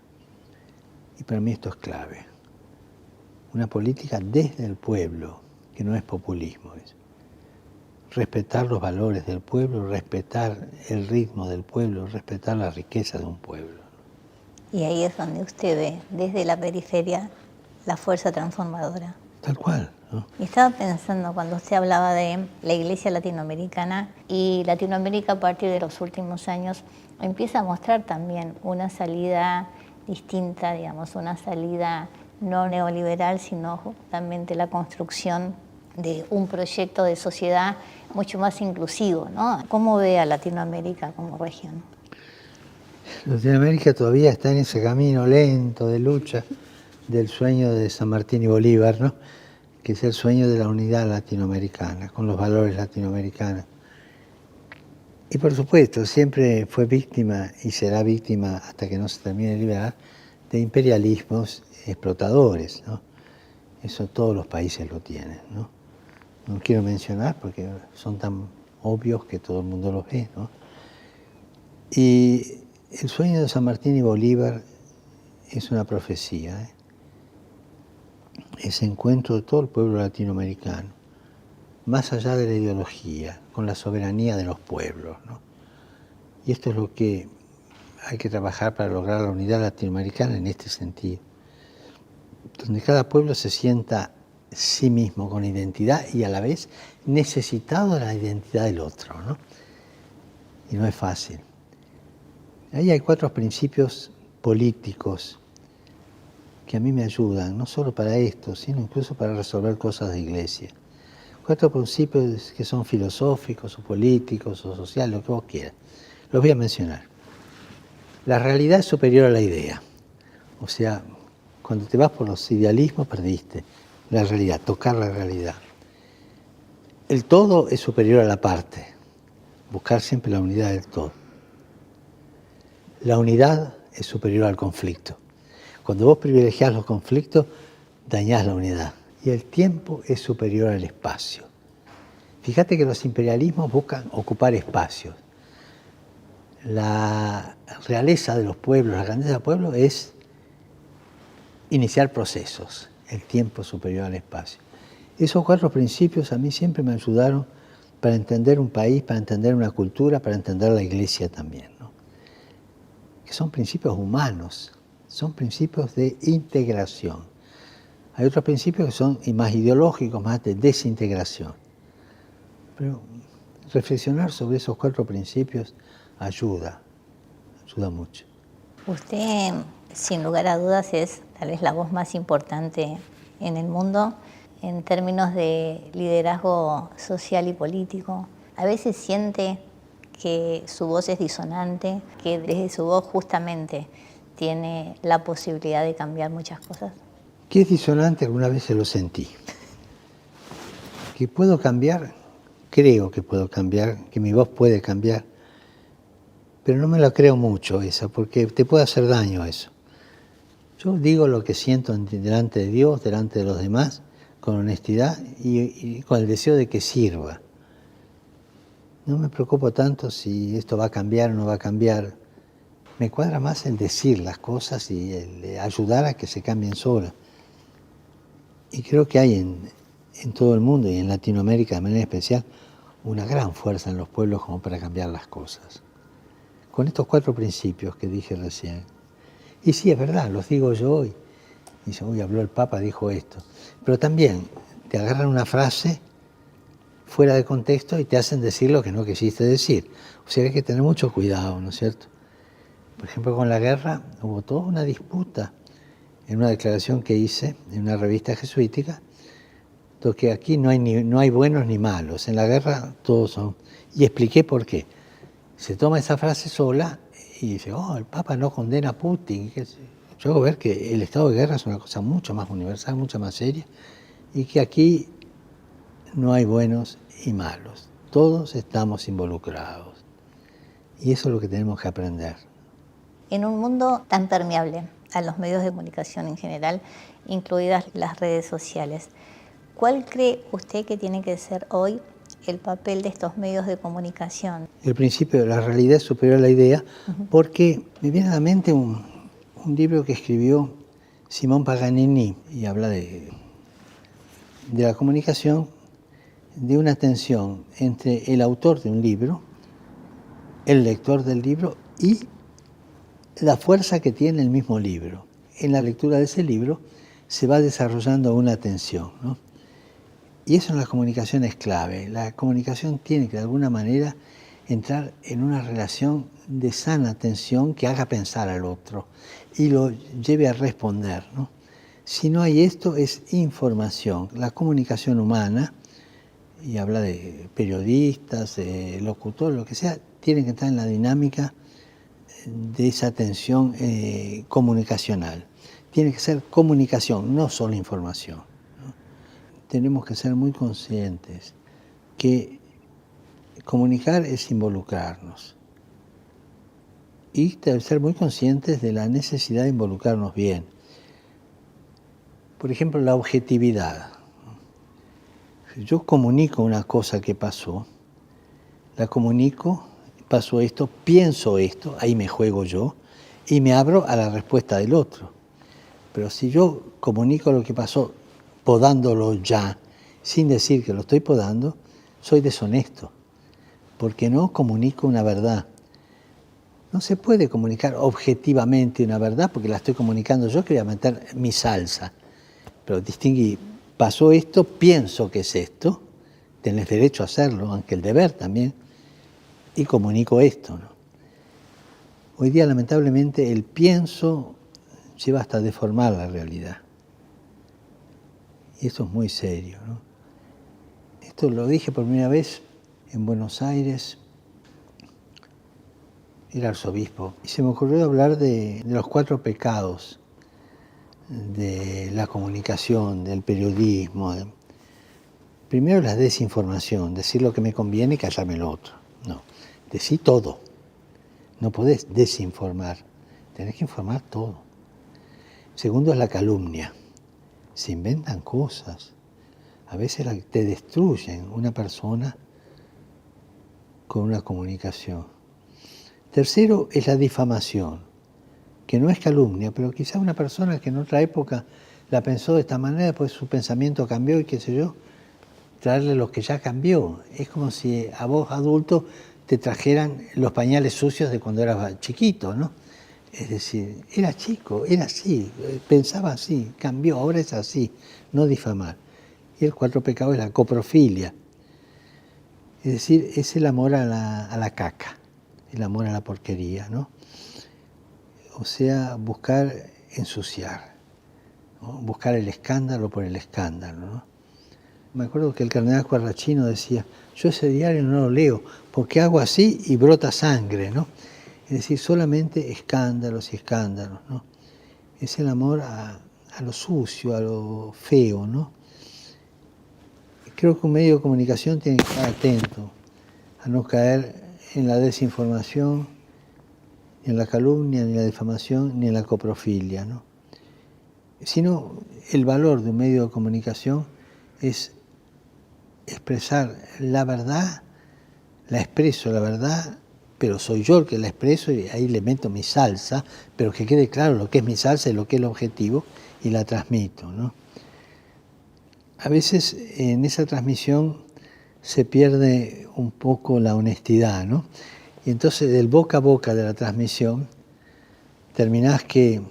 Y para mí esto es clave. Una política desde el pueblo, que no es populismo, es respetar los valores del pueblo, respetar el ritmo del pueblo, respetar la riqueza de un pueblo. Y ahí es donde usted ve, desde la periferia, la fuerza transformadora. Tal cual. ¿no? Y estaba pensando cuando usted hablaba de la iglesia latinoamericana, y Latinoamérica a partir de los últimos años empieza a mostrar también una salida distinta, digamos, una salida no neoliberal, sino justamente la construcción de un proyecto de sociedad mucho más inclusivo, ¿no? ¿Cómo ve a Latinoamérica como región? Latinoamérica todavía está en ese camino lento de lucha del sueño de San Martín y Bolívar, ¿no? Que es el sueño de la unidad latinoamericana, con los valores latinoamericanos. Y por supuesto, siempre fue víctima y será víctima hasta que no se termine de liberar de imperialismos explotadores, ¿no? Eso todos los países lo tienen, ¿no? No quiero mencionar porque son tan obvios que todo el mundo los ve, ¿no? Y el sueño de San Martín y Bolívar es una profecía, ¿eh? Ese encuentro de todo el pueblo latinoamericano, más allá de la ideología, con la soberanía de los pueblos, ¿no? Y esto es lo que hay que trabajar para lograr la unidad latinoamericana en este sentido, donde cada pueblo se sienta sí mismo con identidad y a la vez necesitado de la identidad del otro, ¿no? Y no es fácil. Ahí hay 4 principios políticos que a mí me ayudan, no solo para esto, sino incluso para resolver cosas de iglesia. 4 principios que son filosóficos o políticos o sociales, lo que vos quieras. Los voy a mencionar. La realidad es superior a la idea. O sea, cuando te vas por los idealismos, perdiste la realidad, tocar la realidad. El todo es superior a la parte. Buscar siempre la unidad del todo. La unidad es superior al conflicto. Cuando vos privilegiás los conflictos, dañás la unidad. Y el tiempo es superior al espacio. Fíjate que los imperialismos buscan ocupar espacios. La realeza de los pueblos, la grandeza del pueblo es iniciar procesos. El tiempo superior al espacio. Esos 4 principios a mí siempre me ayudaron para entender un país, para entender una cultura, para entender la iglesia también, ¿no? Que son principios humanos, son principios de integración. Hay otros principios que son más ideológicos, más de desintegración. Pero reflexionar sobre esos 4 principios ayuda mucho. Usted, sin lugar a dudas, es tal vez la voz más importante en el mundo en términos de liderazgo social y político. A veces siente que su voz es disonante, que desde su voz justamente tiene la posibilidad de cambiar muchas cosas. Que es disonante, alguna vez se lo sentí. Que puedo cambiar, creo que puedo cambiar, que mi voz puede cambiar, pero no me la creo mucho esa, porque te puede hacer daño eso. Yo digo lo que siento delante de Dios, delante de los demás, con honestidad y con el deseo de que sirva. No me preocupo tanto si esto va a cambiar o no va a cambiar. Me cuadra más el decir las cosas y el ayudar a que se cambien solas. Y creo que hay en todo el mundo y en Latinoamérica de manera especial una gran fuerza en los pueblos como para cambiar las cosas. Con estos 4 principios que dije recién. Y sí, es verdad, los digo yo hoy. Dice, uy, habló el Papa, dijo esto. Pero también te agarran una frase fuera de contexto y te hacen decir lo que no quisiste decir. O sea, hay que tener mucho cuidado, ¿no es cierto? Por ejemplo, con la guerra hubo toda una disputa en una declaración que hice en una revista jesuítica, que aquí no hay buenos ni malos, en la guerra todos son. Y expliqué por qué. Se toma esa frase sola y dice, oh, el Papa no condena a Putin. Yo hago ver que el estado de guerra es una cosa mucho más universal, mucho más seria, y que aquí no hay buenos y malos. Todos estamos involucrados. Y eso es lo que tenemos que aprender. En un mundo tan permeable a los medios de comunicación en general, incluidas las redes sociales, ¿cuál cree usted que tiene que ser hoy el papel de estos medios de comunicación? El principio de la realidad es superior a la idea, porque me viene a la mente un libro que escribió Simón Paganini y habla de la comunicación, de una tensión entre el autor de un libro, el lector del libro y la fuerza que tiene el mismo libro. En la lectura de ese libro se va desarrollando una tensión, ¿no? Y eso en la comunicación es clave. La comunicación tiene que de alguna manera entrar en una relación de sana tensión que haga pensar al otro y lo lleve a responder, ¿no? Si no hay esto, es información. La comunicación humana, y habla de periodistas, locutores, lo que sea, tienen que estar en la dinámica de esa tensión comunicacional. Tiene que ser comunicación, no solo información, ¿no? Tenemos que ser muy conscientes que comunicar es involucrarnos y ser muy conscientes de la necesidad de involucrarnos bien. Por ejemplo, la objetividad. Si yo comunico una cosa que pasó, la comunico, pasó esto, pienso esto, ahí me juego yo y me abro a la respuesta del otro. Pero si yo comunico lo que pasó podándolo ya, sin decir que lo estoy podando, soy deshonesto, porque no comunico una verdad. No se puede comunicar objetivamente una verdad porque la estoy comunicando yo, que voy a meter mi salsa. Pero distinguí, pasó esto, pienso que es esto, tenés derecho a hacerlo, aunque el deber también, y comunico esto, ¿no? Hoy día, lamentablemente, el pienso lleva hasta a deformar la realidad. Y esto es muy serio, ¿no? Esto lo dije por primera vez en Buenos Aires, era arzobispo, y se me ocurrió hablar de los 4 pecados de la comunicación, del periodismo. Primero, la desinformación, decir lo que me conviene y callarme lo otro. No, decí todo. No podés desinformar, tenés que informar todo. Segundo es la calumnia. Se inventan cosas. A veces te destruyen una persona con una comunicación. Tercero es la difamación, que no es calumnia, pero quizá una persona que en otra época la pensó de esta manera, después su pensamiento cambió y qué sé yo, traerle lo que ya cambió. Es como si a vos, adulto, te trajeran los pañales sucios de cuando eras chiquito, ¿no? Es decir, era chico, era así, pensaba así, cambió, ahora es así, no difamar. Y el 4 pecado es la coprofilia. Es decir, es el amor a la caca, el amor a la porquería, ¿no? O sea, buscar ensuciar, ¿no? Buscar el escándalo por el escándalo, ¿no? Me acuerdo que el cardenal Quarrachino decía, yo ese diario no lo leo, porque hago así y brota sangre, ¿no? Es decir, solamente escándalos y escándalos, ¿no? Es el amor a lo sucio, a lo feo, ¿no? Creo que un medio de comunicación tiene que estar atento a no caer en la desinformación, ni en la calumnia, ni en la difamación, ni en la coprofilia, ¿no? Sino el valor de un medio de comunicación es expresar la verdad, la expreso la verdad, pero soy yo el que la expreso y ahí le meto mi salsa, pero que quede claro lo que es mi salsa y lo que es el objetivo y la transmito, ¿no? A veces en esa transmisión se pierde un poco la honestidad, ¿no? Y entonces del boca a boca de la transmisión terminás que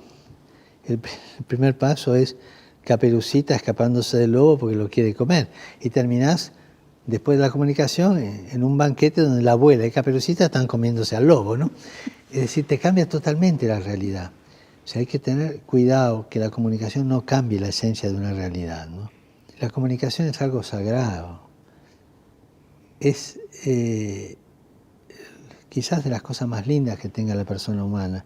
el primer paso es Caperucita escapándose del lobo porque lo quiere comer. Y terminás, después de la comunicación, en un banquete donde la abuela y Caperucita están comiéndose al lobo, ¿no? Es decir, te cambia totalmente la realidad. O sea, hay que tener cuidado que la comunicación no cambie la esencia de una realidad, ¿no? La comunicación es algo sagrado. Es quizás de las cosas más lindas que tenga la persona humana,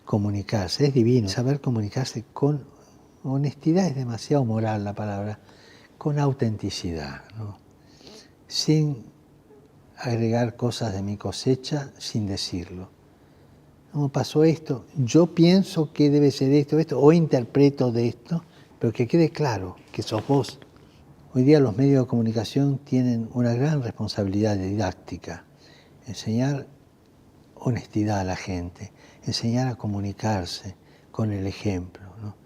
comunicarse. Es divino. Saber comunicarse con honestidad es demasiado moral la palabra, con autenticidad, ¿no? Sin agregar cosas de mi cosecha, sin decirlo. ¿Cómo pasó esto? Yo pienso que debe ser esto, o interpreto de esto, pero que quede claro que sos vos. Hoy día los medios de comunicación tienen una gran responsabilidad didáctica, enseñar honestidad a la gente, enseñar a comunicarse con el ejemplo, ¿no?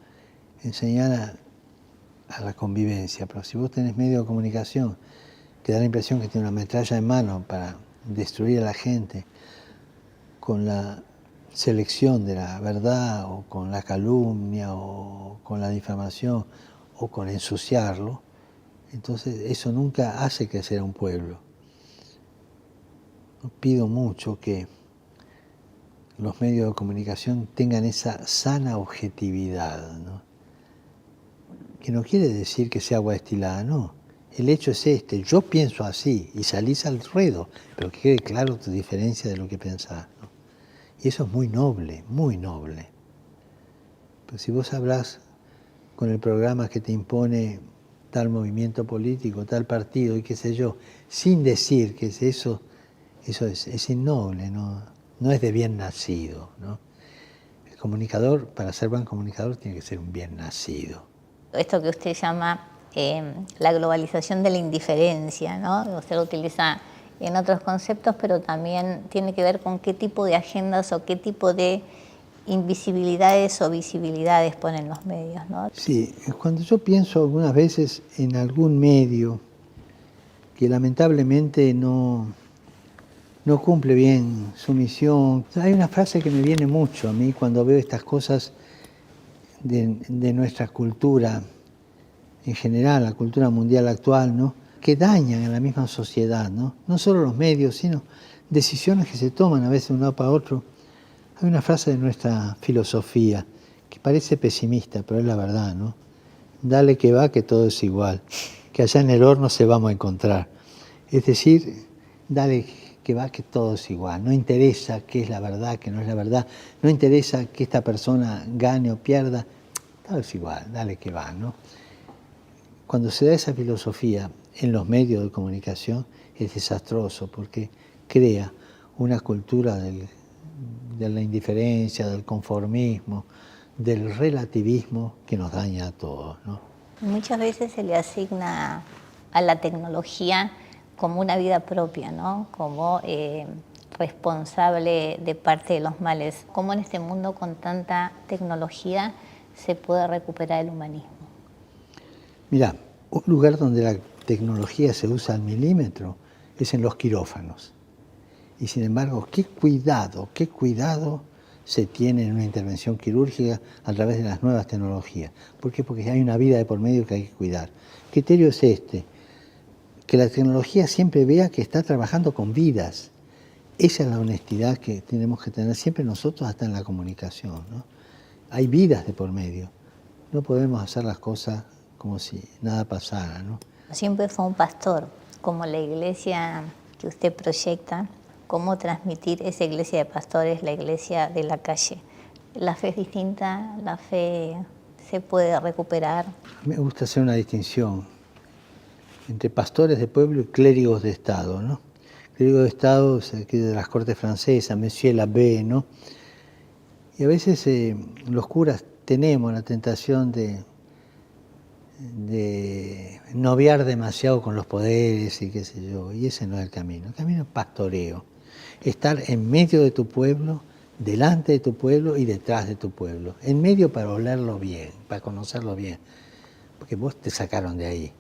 Enseñar a la convivencia. Pero si vos tenés medio de comunicación que da la impresión que tiene una metralla en mano para destruir a la gente con la selección de la verdad o con la calumnia o con la difamación o con ensuciarlo, Entonces eso nunca hace crecer a un pueblo. Pido mucho que los medios de comunicación tengan esa sana objetividad, ¿no? Que no quiere decir que sea agua destilada, no. El hecho es este, yo pienso así y salís al ruedo, pero que quede claro tu diferencia de lo que pensás, ¿no? Y eso es muy noble, muy noble. Pero si vos hablás con el programa que te impone tal movimiento político, tal partido y qué sé yo, sin decir que es eso es innoble, no es de bien nacido, ¿no? El comunicador, para ser buen comunicador, tiene que ser un bien nacido. Esto que usted llama la globalización de la indiferencia, ¿no? Usted lo utiliza en otros conceptos, pero también tiene que ver con qué tipo de agendas o qué tipo de invisibilidades o visibilidades ponen los medios, ¿no? Sí, cuando yo pienso algunas veces en algún medio que lamentablemente no cumple bien su misión, hay una frase que me viene mucho a mí cuando veo estas cosas de nuestra cultura en general, la cultura mundial actual, ¿no? Que dañan a la misma sociedad, ¿no? No solo los medios, sino decisiones que se toman a veces de un lado para otro. Hay una frase de nuestra filosofía que parece pesimista, pero es la verdad, ¿no? Dale que va, que todo es igual, que allá en el horno se vamos a encontrar. Es decir, dale que va, que todo es igual. No interesa qué es la verdad, qué no es la verdad. No interesa que esta persona gane o pierda. Todo es igual, dale que va, ¿no? Cuando se da esa filosofía en los medios de comunicación es desastroso porque crea una cultura de la indiferencia, del conformismo, del relativismo que nos daña a todos, ¿no? Muchas veces se le asigna a la tecnología como una vida propia, ¿no? Como responsable de parte de los males. ¿Cómo en este mundo con tanta tecnología se puede recuperar el humanismo? Mirá, un lugar donde la tecnología se usa al milímetro es en los quirófanos. Y sin embargo, qué cuidado se tiene en una intervención quirúrgica a través de las nuevas tecnologías. ¿Por qué? Porque hay una vida de por medio que hay que cuidar. El criterio es este, que la tecnología siempre vea que está trabajando con vidas. Esa es la honestidad que tenemos que tener siempre nosotros hasta en la comunicación, ¿no? Hay vidas de por medio. No podemos hacer las cosas como si nada pasara, ¿no? Siempre fue un pastor, como la iglesia que usted proyecta, cómo transmitir esa iglesia de pastores, la iglesia de la calle. La fe es distinta, la fe se puede recuperar. Me gusta hacer una distinción entre pastores de pueblo y clérigos de Estado, ¿no? Clérigos de Estado aquí de las cortes francesas, Monsieur l'Abbé, ¿no? Y a veces los curas tenemos la tentación de noviar demasiado con los poderes y qué sé yo, y ese no es el camino. El camino es pastoreo, estar en medio de tu pueblo, delante de tu pueblo y detrás de tu pueblo. En medio para olerlo bien, para conocerlo bien, porque vos te sacaron de ahí.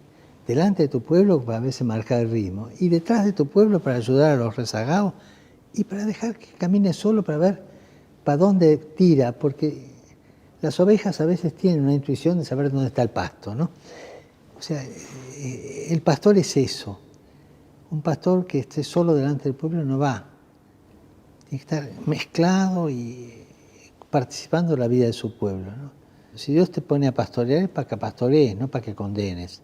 Delante de tu pueblo para a veces marcar el ritmo y detrás de tu pueblo para ayudar a los rezagados y para dejar que camine solo para ver para dónde tira, porque las ovejas a veces tienen una intuición de saber dónde está el pasto, ¿no? O sea, el pastor es eso. Un pastor que esté solo delante del pueblo no va. Tiene que estar mezclado y participando de la vida de su pueblo, ¿no? Si Dios te pone a pastorear es para que pastorees, no para que condenes.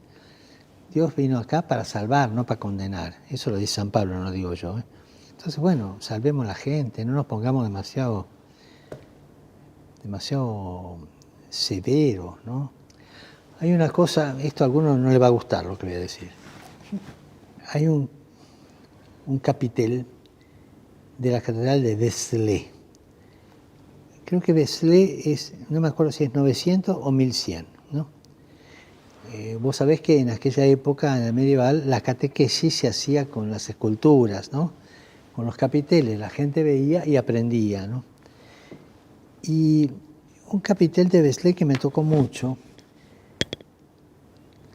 Dios vino acá para salvar, no para condenar. Eso lo dice San Pablo, no lo digo yo, ¿eh? Entonces, bueno, salvemos a la gente, no nos pongamos demasiado severos, ¿no? Hay una cosa, esto a algunos no les va a gustar lo que voy a decir. Hay un capitel de la catedral de Vézelay. Creo que Vézelay es, no me acuerdo si es 900 o 1100, ¿no? Vos sabés que en aquella época, en el medieval, la catequesis se hacía con las esculturas, ¿no? Con los capiteles, la gente veía y aprendía, ¿no? Y un capitel de Vézelay que me tocó mucho,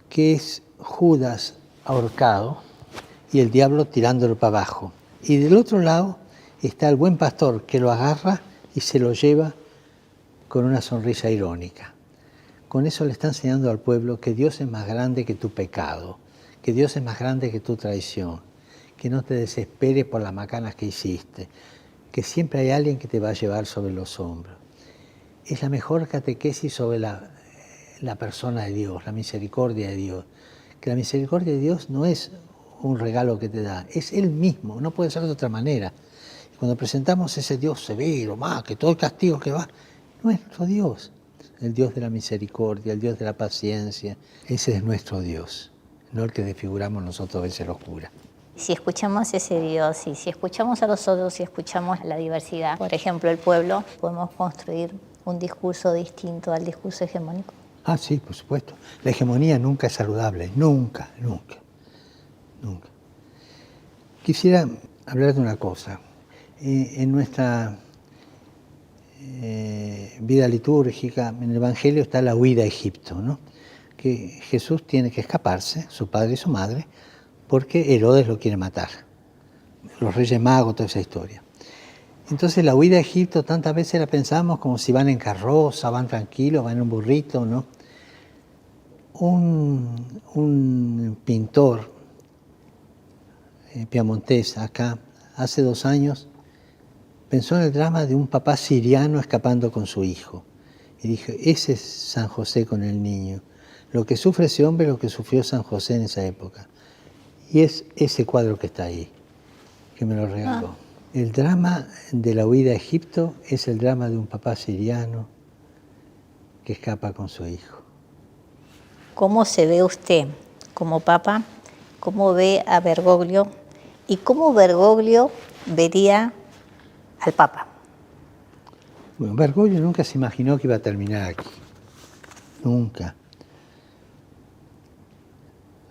que es Judas ahorcado y el diablo tirándolo para abajo. Y del otro lado está el buen pastor que lo agarra y se lo lleva con una sonrisa irónica. con eso le está enseñando al pueblo que Dios es más grande que tu pecado, que Dios es más grande que tu traición, que no te desesperes por las macanas que hiciste, que siempre hay alguien que te va a llevar sobre los hombros. Es la mejor catequesis sobre la persona de Dios, la misericordia de Dios. Que la misericordia de Dios no es un regalo que te da, es Él mismo, no puede ser de otra manera. Cuando presentamos ese Dios severo, más que todo el castigo que va, nuestro Dios, el Dios de la misericordia, el Dios de la paciencia, ese es nuestro Dios, no el que desfiguramos nosotros a veces los curas. Si escuchamos ese Dios y si escuchamos a los otros, si escuchamos la diversidad, por ejemplo, el pueblo, podemos construir un discurso distinto al discurso hegemónico. Ah, sí, por supuesto. La hegemonía nunca es saludable, nunca, nunca, nunca. Quisiera hablar de una cosa. En nuestra vida litúrgica, en el Evangelio está la huida a Egipto, ¿no? Que Jesús tiene que escaparse, su padre y su madre, porque Herodes lo quiere matar. Los Reyes Magos, toda esa historia. Entonces la huida a Egipto tantas veces la pensamos como si van en carroza, van tranquilos, van en un burrito, ¿no? Un pintor piamontés acá, hace 2 años, pensó en el drama de un papá siriano escapando con su hijo. Y dijo, ese es San José con el niño. Lo que sufre ese hombre es lo que sufrió San José en esa época. Y es ese cuadro que está ahí, que me lo regaló. El drama de la huida a Egipto es el drama de un papá siriano que escapa con su hijo. ¿Cómo se ve usted como papa? ¿Cómo ve a Bergoglio? ¿Y cómo Bergoglio vería al papa? Bueno, Bergoglio nunca se imaginó que iba a terminar aquí. Nunca.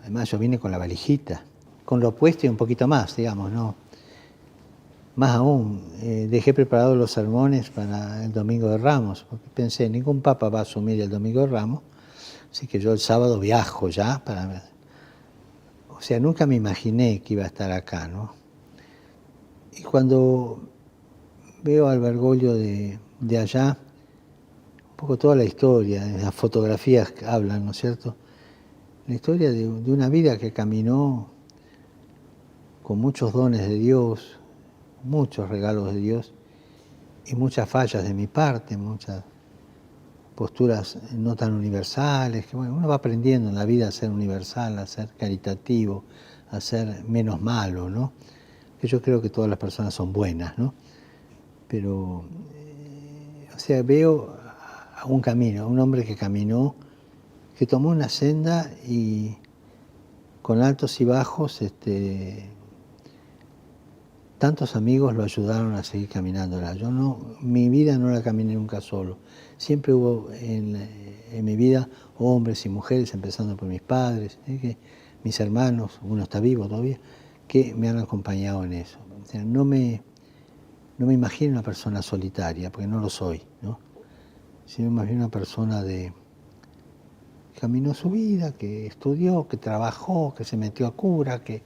Además, yo vine con la valijita, con lo opuesto y un poquito más, digamos, ¿no? Más aún, dejé preparados los sermones para el Domingo de Ramos, porque pensé, ningún papa va a asumir el Domingo de Ramos, así que yo el sábado viajo ya para... O sea, nunca me imaginé que iba a estar acá, ¿no? Y cuando veo al Bergoglio de allá, un poco toda la historia, las fotografías que hablan, ¿no es cierto? La historia de una vida que caminó con muchos dones de Dios, muchos regalos de Dios y muchas fallas de mi parte, muchas posturas no tan universales, que bueno, uno va aprendiendo en la vida a ser universal, a ser caritativo, a ser menos malo, ¿no? Que yo creo que todas las personas son buenas, ¿no? Pero, o sea, veo a un camino, a un hombre que caminó, que tomó una senda y con altos y bajos, tantos amigos lo ayudaron a seguir caminándola. Yo no, mi vida no la caminé nunca solo. Siempre hubo en mi vida hombres y mujeres, empezando por mis padres, mis hermanos, uno está vivo todavía, que me han acompañado en eso. O sea, no me imagino una persona solitaria, porque no lo soy, ¿no? Sino más bien una persona que caminó su vida, que estudió, que trabajó, que se metió a cura, que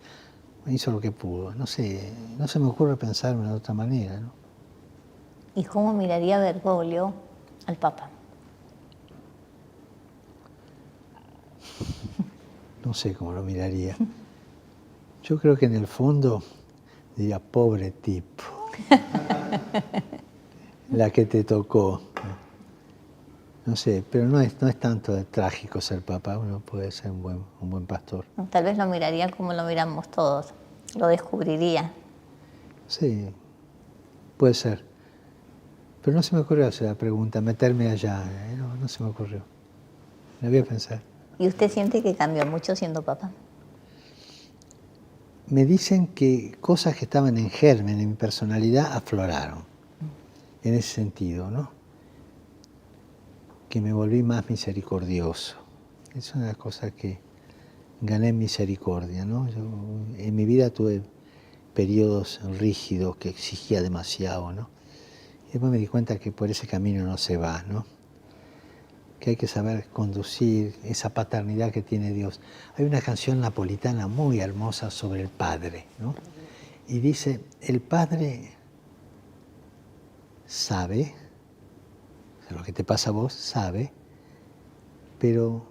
hizo lo que pudo. No sé, no se me ocurre pensarme de otra manera, ¿no? ¿Y cómo miraría Bergoglio al papa? No sé cómo lo miraría. Yo creo que en el fondo diría, pobre tipo, la que te tocó. No sé, pero no es tanto trágico ser papa, uno puede ser un buen pastor. Tal vez lo miraría como lo miramos todos, lo descubriría. Sí, puede ser. Pero no se me ocurrió hacer la pregunta, meterme allá, no se me ocurrió. La voy a pensar. ¿Y usted siente que cambió mucho siendo papa? Me dicen que cosas que estaban en germen en mi personalidad afloraron, en ese sentido, ¿no? Que me volví más misericordioso. Es una cosa que gané en misericordia, ¿no? Yo, en mi vida tuve periodos rígidos que exigía demasiado, ¿no? Y después me di cuenta que por ese camino no se va, ¿no? Que hay que saber conducir esa paternidad que tiene Dios. Hay una canción napolitana muy hermosa sobre el Padre, ¿no? Y dice, el Padre sabe, o sea, lo que te pasa a vos, sabe pero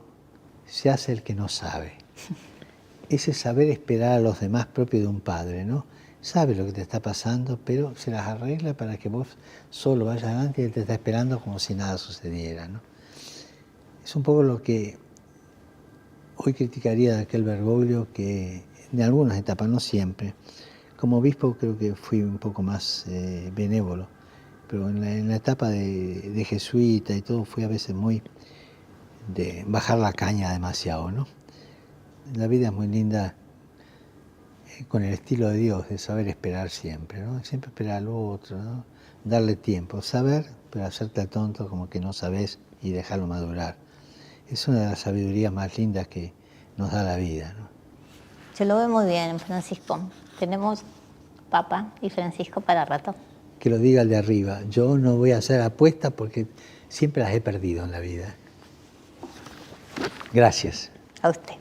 se hace el que no sabe. Ese saber esperar a los demás propio de un padre, ¿no? Sabe lo que te está pasando, pero se las arregla para que vos solo vayas adelante y él te está esperando como si nada sucediera, ¿no? Es un poco lo que hoy criticaría de aquel Bergoglio, que en algunas etapas, no siempre. Como obispo creo que fui un poco más benévolo, pero en la etapa de jesuita y todo fui a veces muy de bajar la caña demasiado, ¿no? La vida es muy linda con el estilo de Dios, de saber esperar siempre, ¿no? Siempre esperar al otro, ¿no? Darle tiempo, saber, pero hacerte tonto como que no sabes y dejarlo madurar. Es una de las sabidurías más lindas que nos da la vida, ¿no? Se lo ve muy bien, Francisco. Tenemos Papa y Francisco para rato. Que lo diga el de arriba. Yo no voy a hacer apuestas porque siempre las he perdido en la vida. Gracias. A usted.